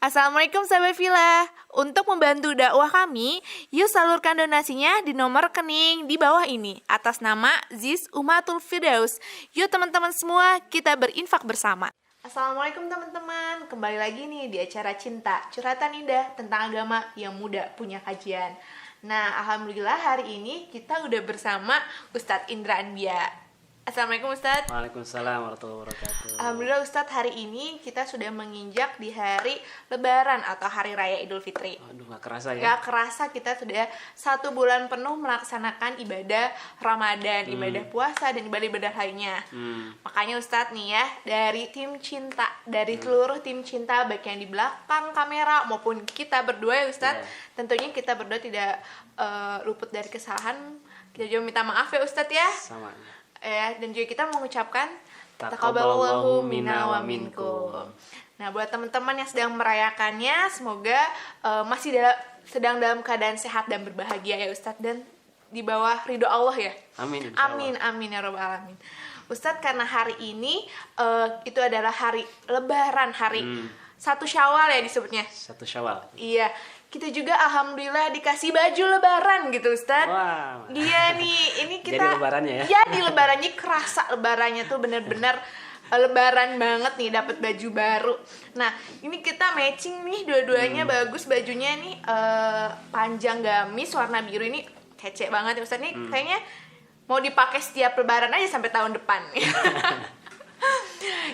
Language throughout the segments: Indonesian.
Assalamualaikum sahabat Villa. Untuk membantu dakwah kami, yuk salurkan donasinya di nomor rekening di bawah ini atas nama Ziz Umatul Firdaus. Yuk teman-teman semua, kita berinfak bersama. Assalamualaikum teman-teman, kembali lagi nih di acara Cinta, curhatan indah tentang agama yang muda punya kajian. Nah, alhamdulillah hari ini kita udah bersama Ustadz Indra Anbia. Assalamualaikum Ustadz. Waalaikumsalam warahmatullahi wabarakatuh. Alhamdulillah Ustadz, hari ini kita sudah menginjak di hari Lebaran atau Hari Raya Idul Fitri. Aduh, gak kerasa ya? Gak kerasa kita sudah 1 bulan penuh melaksanakan ibadah Ramadan, ibadah puasa, dan ibadah-ibadah lainnya. Makanya Ustadz nih ya, dari tim Cinta, dari seluruh tim Cinta, baik yang di belakang kamera maupun kita berdua ya Ustadz, tentunya kita berdua tidak luput dari kesalahan. Kita juga minta maaf ya Ustadz ya. Sama. Dan juga kita mengucapkan Taqabbalallahu minna wa minkum. Nah, buat teman-teman yang sedang merayakannya, semoga sedang dalam keadaan sehat dan berbahagia ya Ustadz, dan di bawah ridho Allah ya. Amin. Amin, amin ya rabbal alamin. Ustadz, karena hari ini itu adalah hari Lebaran, hari 1 Syawal ya disebutnya. 1 Syawal. Iya, kita juga alhamdulillah dikasih baju Lebaran gitu Ustadz. Wah. Iya nih, ini kita Jadi lebarannya ya? Jadi lebarannya kerasa, lebarannya tuh bener-bener lebaran banget nih, dapat baju baru. Nah, ini kita matching nih, dua-duanya bagus bajunya nih, panjang gamis warna biru ini kece banget ya Ustadz. Nih kayaknya mau dipakai setiap lebaran aja sampai tahun depan.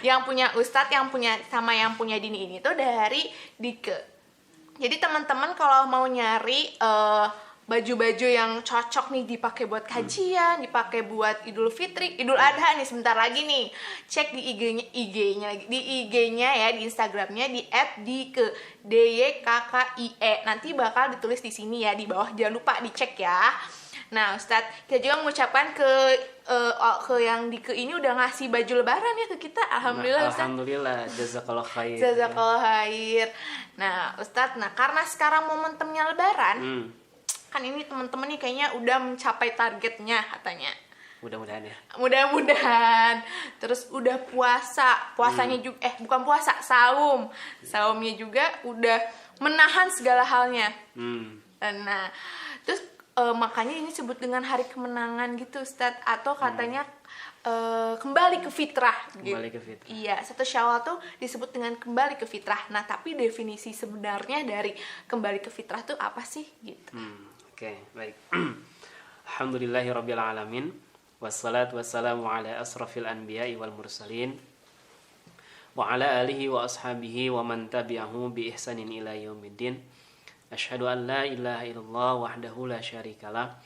Yang punya Ustadz, yang punya Dini ini tuh dari Dike. Jadi teman-teman kalau mau nyari baju-baju yang cocok nih dipakai buat kajian, dipakai buat Idul Fitri, Idul Adha nih sebentar lagi nih. Cek di IG-nya ya, di Instagramnya di @dike. Nanti bakal ditulis di sini ya di bawah. Jangan lupa dicek ya. Nah, Ustadz, kita juga mengucapkan ke yang Dike ini udah ngasih baju lebaran ya ke kita. Alhamdulillah Ustadz. Alhamdulillah, jazakallah khair. Jazakallah khair. Nah, Ustadz, karena sekarang momentumnya lebaran, kan ini teman-teman nih kayaknya udah mencapai targetnya katanya. Mudah-mudahan ya. Mudah-mudahan. Terus udah puasanya juga bukan puasa, saum. Saumnya juga udah menahan segala halnya. Nah, terus makanya ini disebut dengan hari kemenangan gitu Ustadz, atau katanya kembali ke fitrah gitu. Kembali ke fitrah. Iya, 1 Syawal tuh disebut dengan kembali ke fitrah. Nah, tapi definisi sebenarnya dari kembali ke fitrah tuh apa sih gitu? Oke, baik. Alhamdulillahirabbil alamin. Wassalatu wassalamu ala asrafil anbiya'i wal mursalin wa ala alihi wa ashabihi wa man tabi'ahu bi ihsanin ila yaumiddin. Asyhadu an la ilaha illallah wahdahu la syarikalah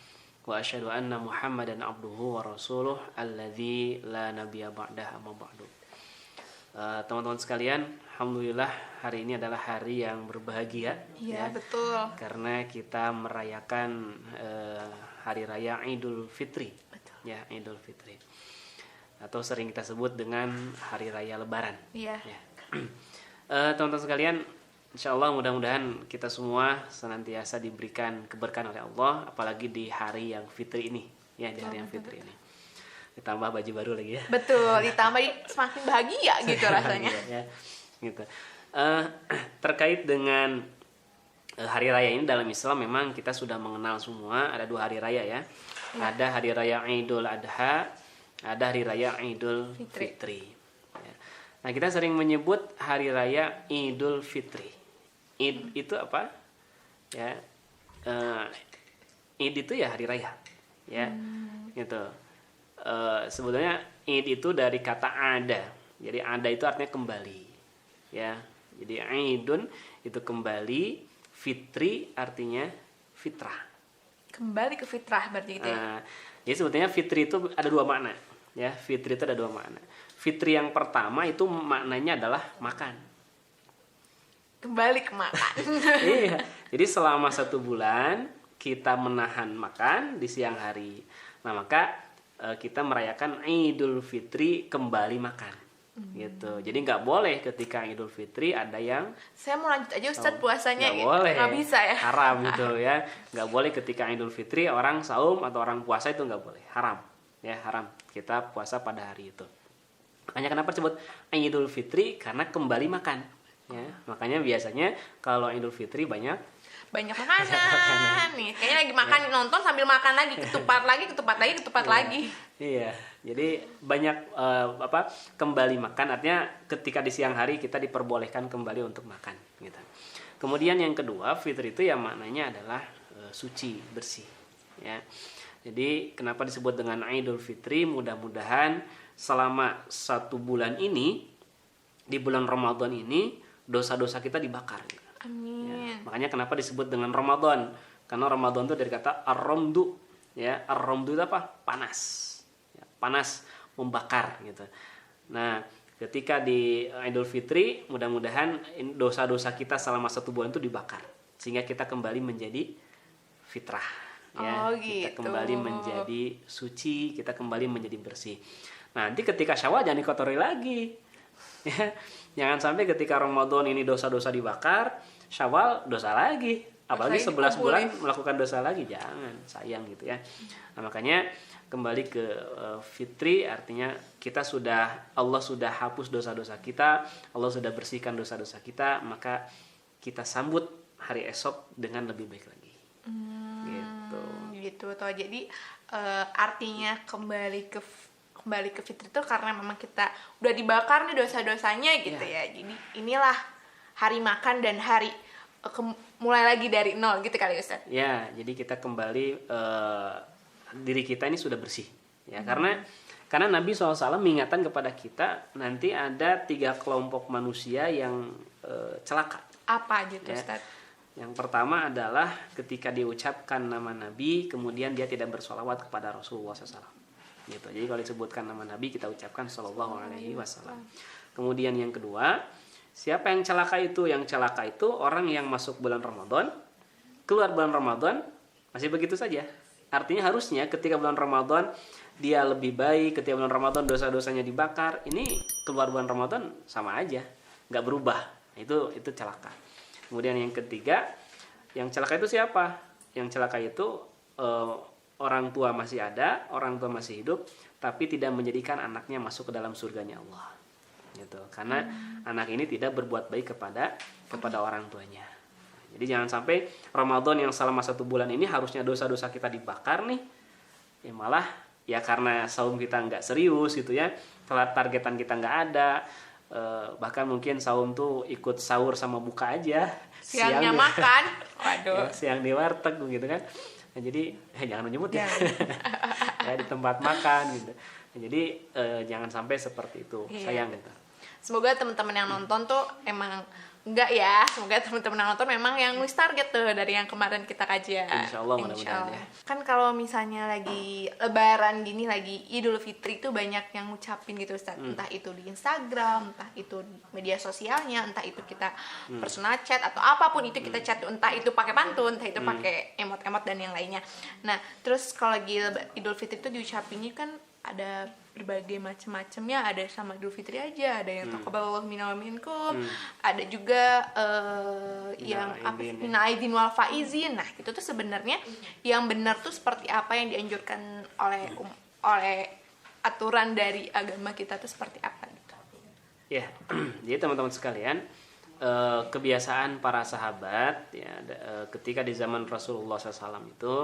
wa asyhadu anna Muhammadan abduhu wa rasuluh alladzi la nabiyya ba'dahu amma ba'du. Teman-teman sekalian, alhamdulillah hari ini adalah hari yang berbahagia. Iya, betul. Karena kita merayakan hari raya Idul Fitri. Betul. Ya, Idul Fitri. Atau sering kita sebut dengan hari raya Lebaran. Iya. Ya. Teman-teman sekalian, insyaallah mudah-mudahan kita semua senantiasa diberikan keberkahan oleh Allah, apalagi di hari yang fitri ini, ya, di hari yang fitri ini. Ditambah baju baru lagi ya. Betul, ditambah semakin bahagia gitu rasanya. Ya, gitu. Terkait dengan hari raya ini dalam Islam, memang kita sudah mengenal semua ada 2 hari raya ya. Ada hari raya Idul Adha, ada hari raya Idul Fitri. Ya. Nah, kita sering menyebut hari raya Idul Fitri. Id itu apa? Ya, Id itu ya hari raya, ya, gitu. Sebetulnya Id itu dari kata ada. Jadi ada itu artinya kembali, ya. Jadi Idun itu kembali, Fitri artinya fitrah. Kembali ke fitrah berarti gitu ya. Jadi sebetulnya Fitri itu ada 2 makna, ya. Fitri itu ada 2 makna. Fitri yang pertama itu maknanya adalah makan. Kembali ke makan. Iya. Jadi selama 1 bulan kita menahan makan di siang hari. Nah, maka kita merayakan Idul Fitri kembali makan. Gitu. Jadi nggak boleh ketika Idul Fitri ada yang Saya mau lanjut aja Ustadz puasanya. nggak boleh. Nggak bisa ya. Haram gitu ya. Nggak boleh ketika Idul Fitri orang saum atau orang puasa, itu nggak boleh. Haram. Ya, haram. Kita puasa pada hari itu. Makanya kenapa disebut Idul Fitri? Karena kembali makan. Ya, makanya biasanya kalau Idul Fitri banyak makanan nih. Kayaknya lagi makan nonton sambil makan lagi, ketupat lagi. Iya, jadi banyak kembali makan, artinya ketika di siang hari kita diperbolehkan kembali untuk makan gitu. Kemudian yang kedua, fitri itu yang maknanya adalah suci, bersih ya. Jadi kenapa disebut dengan Idul Fitri? Mudah-mudahan selama 1 bulan ini, di bulan Ramadan ini, dosa-dosa kita dibakar. Amin. Ya, makanya kenapa disebut dengan Ramadan? Karena Ramadan itu dari kata ar-ramdu. Ya, ar-ramdu itu apa? Panas. Ya, panas, membakar gitu. Nah, ketika di Idul Fitri, mudah-mudahan dosa-dosa kita selama 1 bulan itu dibakar, sehingga kita kembali menjadi fitrah. Ya, gitu. kita kembali menjadi suci, kita kembali menjadi bersih. Nanti ketika Syawal jangan dikotori lagi. Ya, jangan sampai ketika Ramadan ini dosa-dosa dibakar, Syawal dosa lagi. Apalagi 11 bulan melakukan dosa lagi, jangan, sayang gitu ya. Nah, makanya kembali ke fitri, artinya Allah sudah hapus dosa-dosa kita, Allah sudah bersihkan dosa-dosa kita, maka kita sambut hari esok dengan lebih baik lagi. Gitu toh. Jadi artinya kembali ke fitri itu karena memang kita udah dibakar nih dosa-dosanya gitu ya. Jadi inilah hari makan dan hari mulai lagi dari nol gitu kali Ustaz. Ya, jadi kita kembali diri kita ini sudah bersih ya. Karena Nabi SAW mengingatkan kepada kita nanti ada 3 kelompok manusia yang celaka. Apa aja tuh Ustaz? Yang pertama adalah ketika diucapkan nama Nabi, kemudian dia tidak bersolawat kepada Rasulullah SAW. Gitu. Jadi kalau disebutkan nama Nabi, kita ucapkan Shallallahu Alaihi Wasallam. Kemudian yang kedua, siapa yang celaka itu? Yang celaka itu orang yang masuk bulan Ramadan, keluar bulan Ramadan, masih begitu saja. Artinya harusnya ketika bulan Ramadan dia lebih baik, ketika bulan Ramadan dosa-dosanya dibakar, ini keluar bulan Ramadan sama aja, nggak berubah. Itu celaka. Kemudian yang ketiga, yang celaka itu siapa? Yang celaka itu orang tua masih ada, orang tua masih hidup, tapi tidak menjadikan anaknya masuk ke dalam surganya Allah. Gitu. Karena anak ini tidak berbuat baik kepada orang tuanya. Jadi jangan sampai Ramadan yang selama 1 bulan ini harusnya dosa-dosa kita dibakar nih, ya malah ya karena saum kita nggak serius gitu ya, targetan kita nggak ada. Bahkan mungkin saum tuh ikut sahur sama buka aja, siangnya makan, waduh, ya, siang di warteg gitu kan. Nah, jadi jangan menyebut ya, ya di tempat makan gitu. Nah, jadi jangan sampai seperti itu, sayang gitu. Semoga teman-teman yang nonton tuh emang enggak ya, semoga teman-teman yang nonton memang yang nulis target tuh dari yang kemarin kita kajian. Insya Allah mudah-mudahan ya. Kan kalau misalnya lagi Lebaran gini, lagi Idul Fitri tuh banyak yang ngucapin gitu Ustaz. Entah itu di Instagram, entah itu di media sosialnya, entah itu kita personal chat atau apapun itu kita chat, entah itu pakai pantun, entah itu pakai emot-emot dan yang lainnya. Nah, terus kalau lagi Idul Fitri tuh diucapinnya kan ada berbagai macam-macamnya, ada sama Idul Fitri aja, ada yang taqabbalallahu minna wa minkum, ada juga yang minna aidin wal faizin. Nah, itu tuh sebenarnya yang benar tuh seperti apa yang dianjurkan oleh aturan dari agama kita tuh seperti apa gitu. Ya, jadi teman-teman sekalian, kebiasaan para sahabat ya ketika di zaman Rasulullah SAW itu,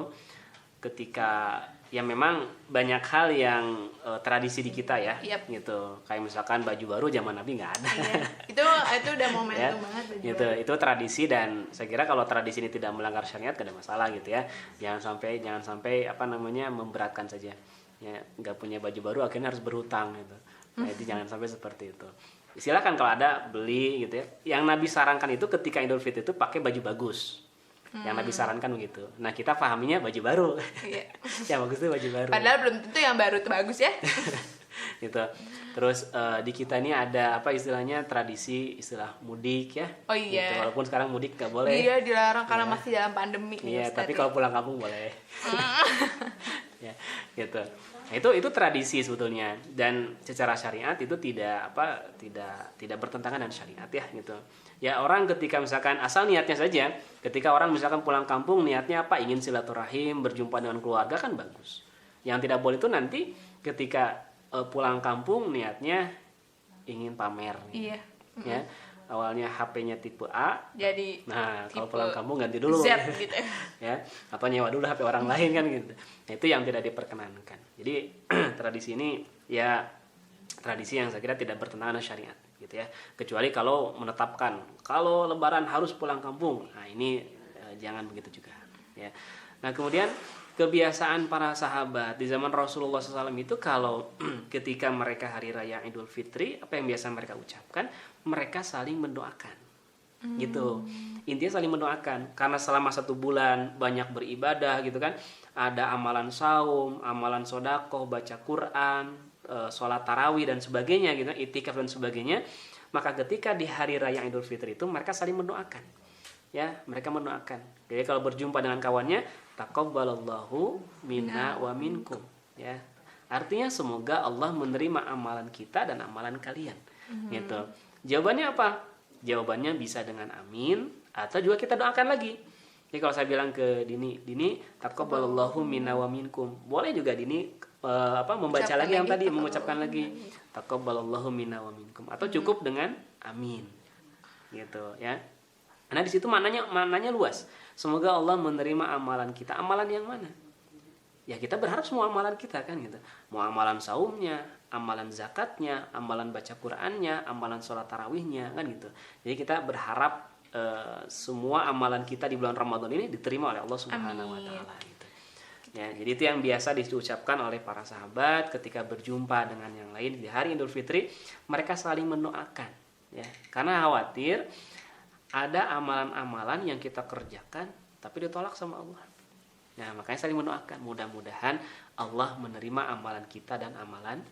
ketika ya memang banyak hal yang tradisi di kita ya, gitu. Kayak misalkan baju baru zaman Nabi nggak ada. Iya. Itu udah momentum banget. Gitu. Itu tradisi, dan saya kira kalau tradisi ini tidak melanggar syariat gak ada masalah gitu ya. Jangan sampai memberatkan saja. Ya, nggak punya baju baru akhirnya harus berhutang gitu. Nah, itu jangan sampai seperti itu. Silakan kalau ada beli gitu ya. Yang Nabi sarankan itu ketika Idul Fitri itu pakai baju bagus. Yang Nabi sarankan begitu. Nah, kita pahaminya baju baru. Iya. Yang bagus itu baju baru. Padahal belum tentu yang baru itu bagus ya. Gitu. Terus di kita ini ada istilah mudik ya. Oh iya. Gitu. Walaupun sekarang mudik nggak boleh. Iya, dilarang karena masih dalam pandemi. Iya, tapi kalau pulang kampung boleh. Ya, gitu. Nah, itu tradisi sebetulnya, dan secara syariat itu tidak bertentangan dengan syariat ya gitu. Ya, orang ketika misalkan asal niatnya saja, ketika orang misalkan pulang kampung niatnya apa? Ingin silaturahim, berjumpa dengan keluarga, kan bagus. Yang tidak boleh itu nanti ketika pulang kampung niatnya ingin pamer. Iya. Ya. awalnya HP-nya tipe A, Jadi nah kalau tipe pulang kampung ganti dulu Z gitu. ya, atau nyewa dulu HP orang lain kan gitu. Nah, itu yang tidak diperkenankan. Jadi tradisi ini ya tradisi yang saya kira tidak bertentangan dengan syariat gitu ya. Kecuali kalau menetapkan kalau lebaran harus pulang kampung. Nah, ini jangan begitu juga ya. Nah, kemudian kebiasaan para sahabat di zaman Rasulullah SAW itu kalau ketika mereka hari raya Idul Fitri, apa yang biasa mereka ucapkan? Mereka saling mendoakan. Gitu. Intinya saling mendoakan karena selama 1 bulan banyak beribadah gitu kan. Ada amalan saum, amalan sodakoh, baca Quran, sholat tarawih dan sebagainya gitu, itikaf dan sebagainya. Maka ketika di hari raya Idul Fitri itu mereka saling mendoakan. Ya, mereka mendoakan. Jadi kalau berjumpa dengan kawannya, taqabbalallahu minna wa minkum. Ya. Artinya semoga Allah menerima amalan kita dan amalan kalian. Gitu. Jawabannya apa? Jawabannya bisa dengan amin atau juga kita doakan lagi. Jadi kalau saya bilang ke Dini taqabbalallahu minna wa minkum. Boleh juga Dini membaca lagi yang tadi, mengucapkan lagi taqabbalallahu minna wa minkum atau cukup dengan amin. Gitu ya. Karena di situ maknanya luas. Semoga Allah menerima amalan kita. Amalan yang mana? Ya kita berharap semua amalan kita kan gitu. Mau amalan saumnya, amalan zakatnya, amalan baca Qur'annya, amalan sholat tarawihnya kan gitu. Jadi kita berharap semua amalan kita di bulan Ramadan ini diterima oleh Allah Subhanahu wa taala gitu. Ya, jadi itu yang biasa diucapkan oleh para sahabat ketika berjumpa dengan yang lain di hari Idul Fitri, mereka saling mendoakan ya. Karena khawatir ada amalan-amalan yang kita kerjakan tapi ditolak sama Allah. Nah, makanya saling mendoakan. Mudah-mudahan Allah menerima amalan kita dan amalan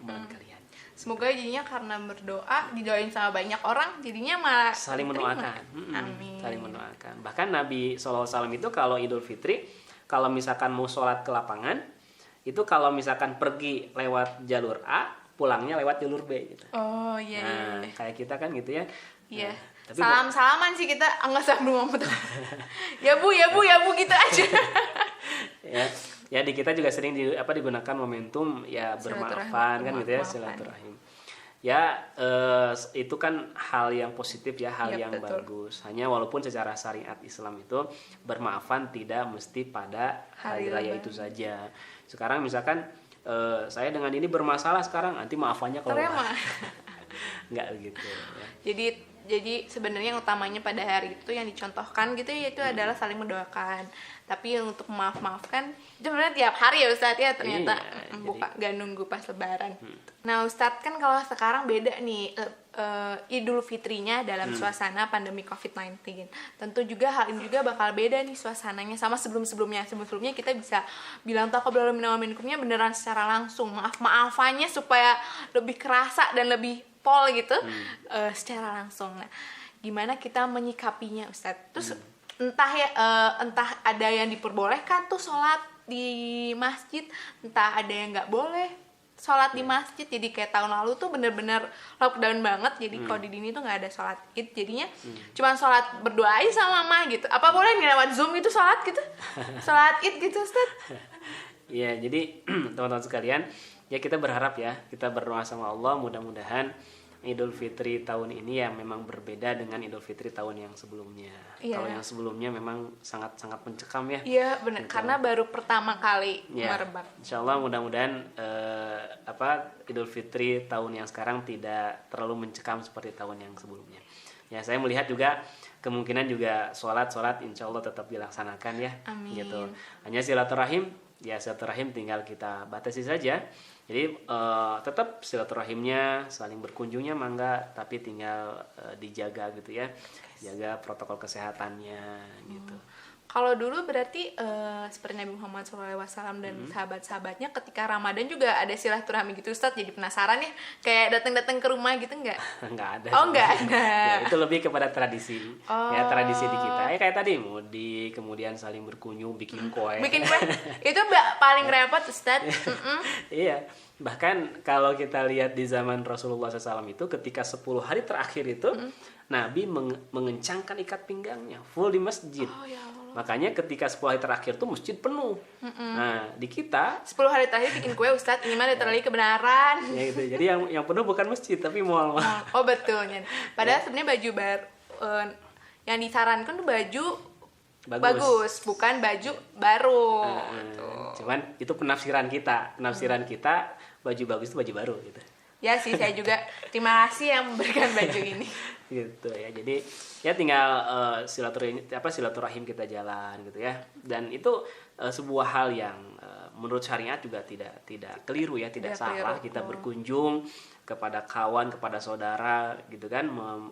kalian. Semoga jadinya karena berdoa didoain sama banyak orang, jadinya malah saling diterima. mendoakan. Amin. Saling mendoakan. Bahkan Nabi SAW itu kalau Idul Fitri, kalau misalkan mau sholat ke lapangan, itu kalau misalkan pergi lewat jalur A, pulangnya lewat jalur B gitu. Oh iya. Nah, kayak kita kan gitu ya. Iya. Nah, tapi Salam-salaman sih kita enggak sambil ngomong. Ya bu gitu aja. ya di kita juga sering digunakan momentum ya bermaafan kan gitu ya, silaturahim. Ya itu kan hal yang positif ya, hal yang betul. Bagus. Hanya walaupun secara syariat Islam itu bermaafan tidak mesti pada hari raya itu saja. Sekarang misalkan saya dengan ini bermasalah sekarang, nanti maafannya kalau enggak begitu ya. Jadi sebenarnya yang utamanya pada hari itu yang dicontohkan gitu ya itu adalah saling mendoakan. Tapi untuk maaf-maafkan itu sebenarnya tiap hari ya Ustadz ya ternyata. Gak nunggu pas lebaran. Nah Ustadz kan kalau sekarang beda nih Idul Fitrinya dalam suasana pandemi COVID-19. Tentu juga hal ini juga bakal beda nih suasananya sama sebelum-sebelumnya. Sebelum-sebelumnya kita bisa bilang taqabbalallahu minna wa minkumnya beneran secara langsung. Maaf-maafannya supaya lebih kerasa dan lebih pol gitu secara langsung. Nah, gimana kita menyikapinya Ustadz? Terus entah ada yang diperbolehkan tuh sholat di masjid, entah ada yang nggak boleh sholat di masjid. Jadi kayak tahun lalu tuh bener-bener lockdown banget. Jadi kalau di Dini tuh nggak ada sholat id, jadinya cuma sholat berdoa aja sama mama gitu. Apa boleh lewat Zoom itu sholat gitu? Sholat id gitu Ustadz? Iya, jadi teman-teman sekalian, ya kita berharap ya, kita berdoa sama Allah mudah-mudahan Idul Fitri tahun ini ya memang berbeda dengan Idul Fitri tahun yang sebelumnya. Iya. Kalau yang sebelumnya memang sangat-sangat mencekam ya. Iya benar, karena baru pertama kali ya, merebak. Insya Allah mudah-mudahan Idul Fitri tahun yang sekarang tidak terlalu mencekam seperti tahun yang sebelumnya. Ya saya melihat juga kemungkinan juga sholat insya Allah tetap dilaksanakan ya. Amin. Gitu. Hanya silaturahim tinggal kita batasi saja. Jadi tetap silaturahimnya, saling berkunjungnya mangga, tapi tinggal dijaga gitu ya, jaga protokol kesehatannya gitu. Kalau dulu berarti seperti Nabi Muhammad SAW dan sahabat-sahabatnya ketika Ramadan juga ada silaturahmi gitu Ustadz, jadi penasaran ya, kayak datang-datang ke rumah gitu nggak? Nggak ada. Oh nggak ada. Ya, itu lebih kepada tradisi. Ya tradisi di kita. Ya kayak tadi mudik, kemudian saling berkunjung, bikin kue. Itu paling repot Ustadz. Iya. Bahkan kalau kita lihat di zaman Rasulullah SAW itu ketika 10 hari terakhir itu Nabi mengencangkan ikat pinggangnya full di masjid. Oh ya Allah. Makanya ketika 10 hari terakhir tuh masjid penuh. Nah, di kita 10 hari terakhir bikin kue Ustadz, ini mah literally kebenaran. ya gitu. Jadi yang penuh bukan masjid tapi mall. Oh betul. Padahal sebenarnya baju yang disarankan tuh baju bagus, bukan baju baru. Cuman itu penafsiran kita. Baju bagus itu baju baru gitu. Ya sih, saya juga terima kasih yang memberikan baju ini. Gitu ya. Jadi ya tinggal silaturahim kita jalan gitu ya. Dan itu sebuah hal yang menurut syariat juga tidak keliru ya, tidak salah keliru. kita berkunjung kepada kawan, kepada saudara gitu kan,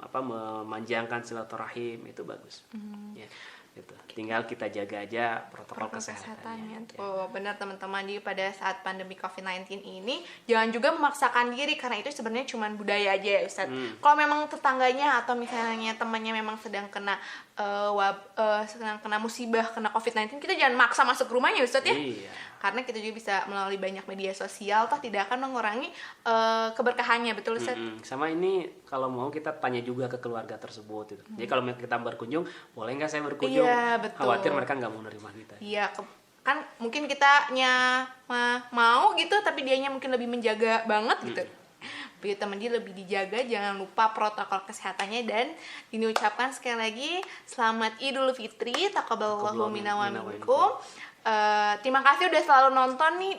memanjangkan silaturahim itu bagus. Ya. Gitu. Tinggal kita jaga aja protokol kesehatannya. Oh, benar teman-teman. Jadi pada saat pandemi COVID-19 ini jangan juga memaksakan diri, karena itu sebenarnya cuma budaya aja ya Ustadz. Kalau memang tetangganya atau misalnya temannya memang sedang kena musibah, kena COVID-19, kita jangan maksa masuk rumahnya Ustadz ya. Iya. Karena kita juga bisa melalui banyak media sosial, toh tidak akan mengurangi keberkahannya, betul Ustadz? Sama ini kalau mau kita tanya juga ke keluarga tersebut gitu. Jadi kalau kita berkunjung, boleh nggak saya berkunjung? Iya, betul. Khawatir mereka nggak mau nerima kita. Iya, kan mungkin kitanya mau gitu, tapi dianya mungkin lebih menjaga banget gitu. Biar teman dia lebih dijaga, jangan lupa protokol kesehatannya. Dan ini ucapkan sekali lagi selamat Idul Fitri, taqabbalallahu minna wa minkum. Terima kasih udah selalu nonton nih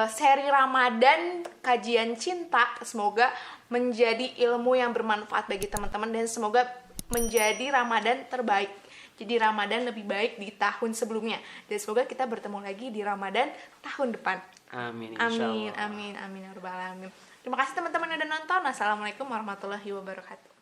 seri Ramadan kajian cinta. Semoga menjadi ilmu yang bermanfaat bagi teman-teman dan semoga menjadi Ramadan terbaik. Jadi Ramadan lebih baik di tahun sebelumnya, dan semoga kita bertemu lagi di Ramadan tahun depan. Amin. Amin, amin, amin, ya rabbal alamin. Terima kasih teman-teman yang udah nonton. Assalamualaikum warahmatullahi wabarakatuh.